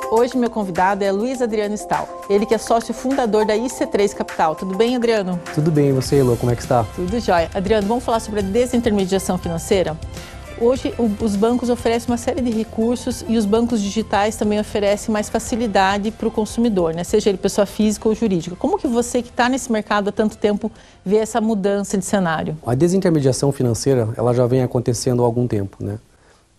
Hoje meu convidado é Luiz Adriano Stahl, ele que é sócio fundador da IC3 Capital. Tudo bem, Adriano? Tudo bem, e você, Elô, como é que está? Tudo jóia. Adriano, vamos falar sobre a desintermediação financeira? Hoje os bancos oferecem uma série de recursos e os bancos digitais também oferecem mais facilidade para o consumidor, né? Seja ele pessoa física ou jurídica. Como que você que está nesse mercado há tanto tempo vê essa mudança de cenário? A desintermediação financeira, ela já vem acontecendo há algum tempo, né?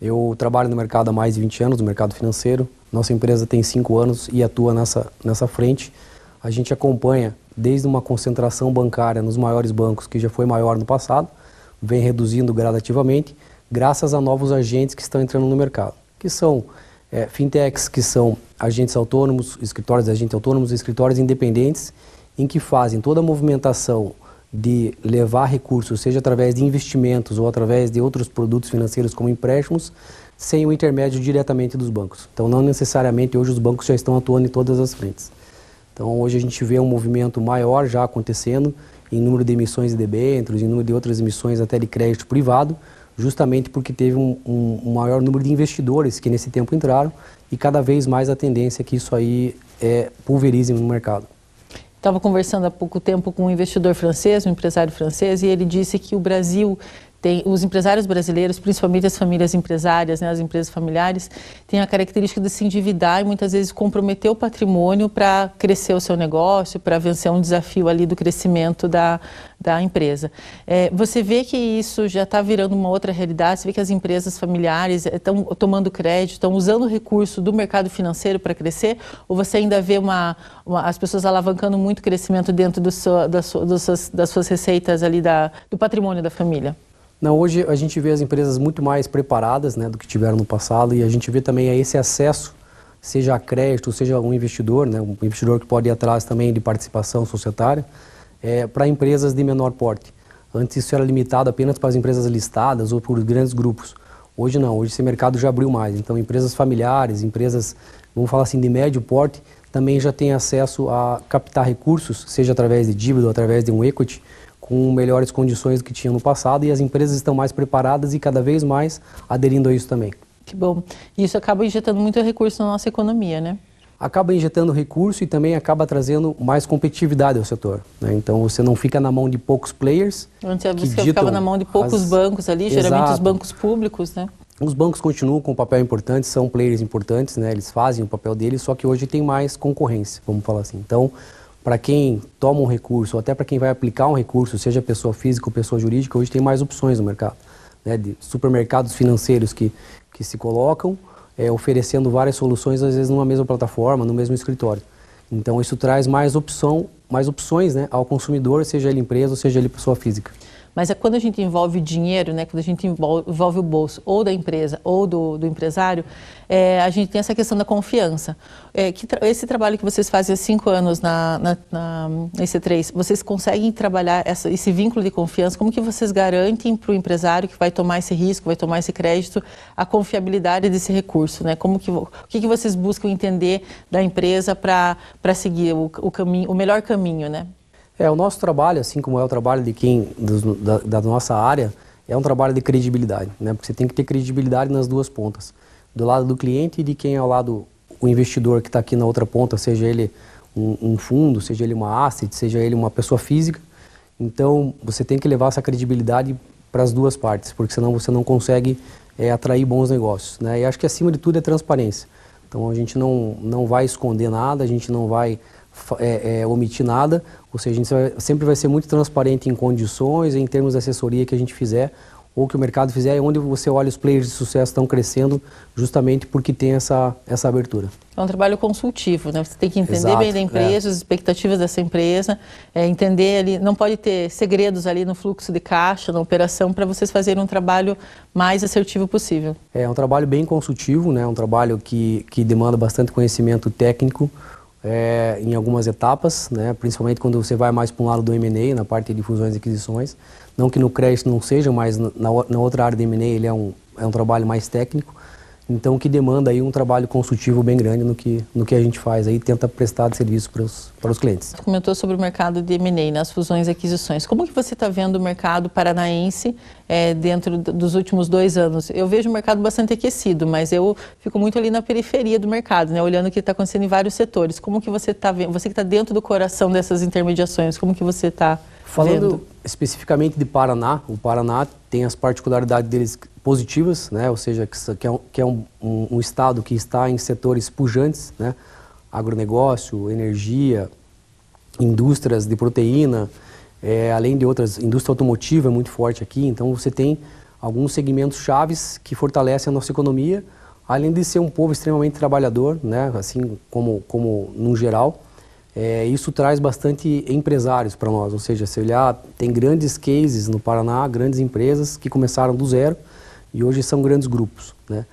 Eu trabalho no mercado há mais de 20 anos, no mercado financeiro. Nossa empresa tem 5 anos e atua nessa frente. A gente acompanha desde uma concentração bancária nos maiores bancos, que já foi maior no passado, vem reduzindo gradativamente, graças a novos agentes que estão entrando no mercado, que são fintechs, que são agentes autônomos, escritórios de agentes autônomos, escritórios independentes, em que fazem toda a movimentação de levar recursos, seja através de investimentos ou através de outros produtos financeiros como empréstimos, sem o intermédio diretamente dos bancos. Então, não necessariamente hoje os bancos já estão atuando em todas as frentes. Então, hoje a gente vê um movimento maior já acontecendo em número de emissões de debêntures, em número de outras emissões até de crédito privado, justamente porque teve um maior número de investidores que nesse tempo entraram e cada vez mais a tendência é que isso aí pulverize no mercado. Estava conversando há pouco tempo com um investidor francês, um empresário francês, e ele disse que o Brasil os empresários brasileiros, principalmente as famílias empresárias, né, as empresas familiares, têm a característica de se endividar e muitas vezes comprometer o patrimônio para crescer o seu negócio, para vencer um desafio ali do crescimento da empresa. Você vê que isso já está virando uma outra realidade? Você vê que as empresas familiares estão tomando crédito, estão usando o recurso do mercado financeiro para crescer? Ou você ainda vê as pessoas alavancando muito crescimento dentro das suas receitas ali do patrimônio da família? Não, hoje a gente vê as empresas muito mais preparadas, né, do que tiveram no passado, e a gente vê também esse acesso, seja a crédito, seja um investidor, né, um investidor que pode ir atrás também de participação societária, para empresas de menor porte. Antes isso era limitado apenas para as empresas listadas ou por grandes grupos. Hoje não, hoje esse mercado já abriu mais. Então empresas familiares, empresas, vamos falar assim, de médio porte, também já têm acesso a captar recursos, seja através de dívida ou através de um equity, com melhores condições do que tinham no passado, e as empresas estão mais preparadas e cada vez mais aderindo a isso também. Que bom. E isso acaba injetando muito recurso na nossa economia, né? Acaba injetando recurso e também acaba trazendo mais competitividade ao setor, né? Então você não fica na mão de poucos players. Antes você ficava na mão de poucos bancos ali, geralmente os bancos públicos, né? Os bancos continuam com um papel importante, são players importantes, né? Eles fazem o papel deles, só que hoje tem mais concorrência, vamos falar assim. Então, para quem toma um recurso, ou até para quem vai aplicar um recurso, seja pessoa física ou pessoa jurídica, hoje tem mais opções no mercado, né? De supermercados financeiros que se colocam, oferecendo várias soluções, às vezes numa mesma plataforma, no mesmo escritório. Então isso traz mais opções, né, ao consumidor, seja ele empresa ou seja ele pessoa física. Mas quando a gente envolve dinheiro, né, quando a gente envolve o bolso ou da empresa ou do empresário, a gente tem essa questão da confiança. Esse trabalho que vocês fazem há 5 anos na IC3, vocês conseguem trabalhar esse vínculo de confiança? Como que vocês garantem para o empresário que vai tomar esse risco, vai tomar esse crédito, a confiabilidade desse recurso, né? O que vocês buscam entender da empresa para seguir o melhor caminho, né? O nosso trabalho, assim como é o trabalho de da nossa área, é um trabalho de credibilidade, né? Porque você tem que ter credibilidade nas duas pontas. Do lado do cliente e de quem é ao lado, o investidor que está aqui na outra ponta, seja ele um fundo, seja ele uma asset, seja ele uma pessoa física. Então, você tem que levar essa credibilidade para as duas partes, porque senão você não consegue atrair bons negócios, né? E acho que acima de tudo é transparência. Então, a gente não vai esconder nada, a gente não vai omitir nada, ou seja, a gente sempre vai ser muito transparente em condições, em termos de assessoria que a gente fizer, ou que o mercado fizer, e onde você olha os players de sucesso estão crescendo justamente porque tem essa abertura. É um trabalho consultivo, né? Você tem que entender bem da empresa, as expectativas dessa empresa, entender ali, não pode ter segredos ali no fluxo de caixa, na operação, para vocês fazerem um trabalho mais assertivo possível. É um trabalho bem consultivo, né? Um trabalho que demanda bastante conhecimento técnico, em algumas etapas, né? Principalmente quando você vai mais para um lado do M&A, na parte de fusões e aquisições. Não que no crédito não seja, mas na outra área do M&A ele é um trabalho mais técnico. então que demanda aí um trabalho consultivo bem grande no que a gente faz aí, tenta prestar de serviço para os clientes. Você comentou sobre o mercado de M&A, nas fusões e aquisições. Como que você está vendo o mercado paranaense dentro dos últimos 2 anos? Eu vejo o mercado bastante aquecido, mas eu fico muito ali na periferia do mercado, né, olhando o que está acontecendo em vários setores. Como que você está vendo? Você que está dentro do coração dessas intermediações, como que você está vendo? Falando especificamente de Paraná, o Paraná tem as particularidades deles positivas, né? Ou seja, que é um estado que está em setores pujantes, né? Agronegócio, energia, indústrias de proteína, além de outras, indústria automotiva é muito forte aqui, então você tem alguns segmentos chaves que fortalecem a nossa economia, além de ser um povo extremamente trabalhador, né? Assim como no geral. Isso traz bastante empresários para nós, ou seja, se olhar, tem grandes cases no Paraná, grandes empresas que começaram do zero e hoje são grandes grupos, né?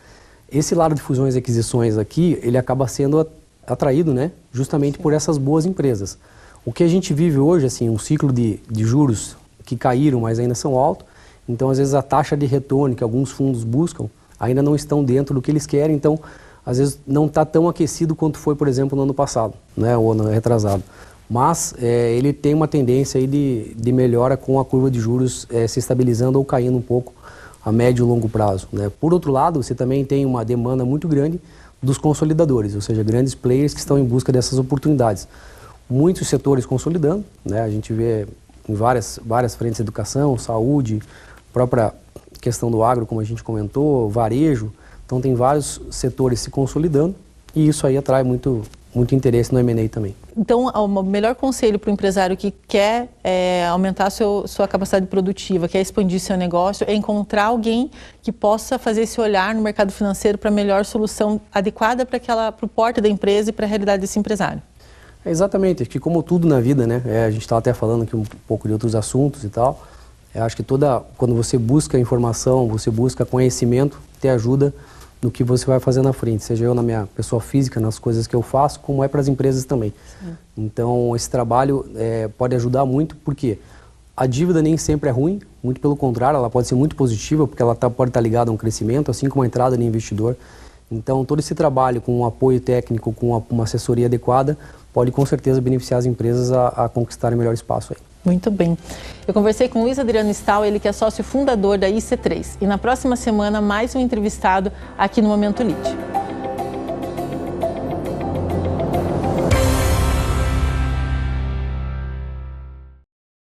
Esse lado de fusões e aquisições aqui, ele acaba sendo atraído, né, justamente por essas boas empresas. O que a gente vive hoje, assim, um ciclo de juros que caíram, mas ainda são altos, então às vezes a taxa de retorno que alguns fundos buscam ainda não estão dentro do que eles querem, então às vezes não está tão aquecido quanto foi, por exemplo, no ano passado, né, ou no retrasado. Mas ele tem uma tendência aí de melhora com a curva de juros se estabilizando ou caindo um pouco a médio e longo prazo, né. Por outro lado, você também tem uma demanda muito grande dos consolidadores, ou seja, grandes players que estão em busca dessas oportunidades. Muitos setores consolidando, né, a gente vê em várias frentes, educação, saúde, própria questão do agro, como a gente comentou, varejo. Então tem vários setores se consolidando e isso aí atrai muito interesse no M&A também. Então o melhor conselho para o empresário que quer aumentar sua capacidade produtiva, quer expandir seu negócio, é encontrar alguém que possa fazer esse olhar no mercado financeiro para a melhor solução adequada para o porte da empresa e para a realidade desse empresário. Exatamente, acho que como tudo na vida, né, a gente estava até falando aqui um pouco de outros assuntos e tal, acho que quando você busca informação, você busca conhecimento, te ajuda no que você vai fazer na frente, seja eu na minha pessoa física, nas coisas que eu faço, como é para as empresas também. Sim. Então, esse trabalho pode ajudar muito, porque a dívida nem sempre é ruim, muito pelo contrário, ela pode ser muito positiva, porque ela pode estar ligada a um crescimento, assim como a entrada de investidor. Então, todo esse trabalho com um apoio técnico, com uma assessoria adequada, pode com certeza beneficiar as empresas a conquistarem melhor espaço aí. Muito bem. Eu conversei com Luiz Adriano Stahl, ele que é sócio fundador da IC3. E na próxima semana, mais um entrevistado aqui no Momento Lead.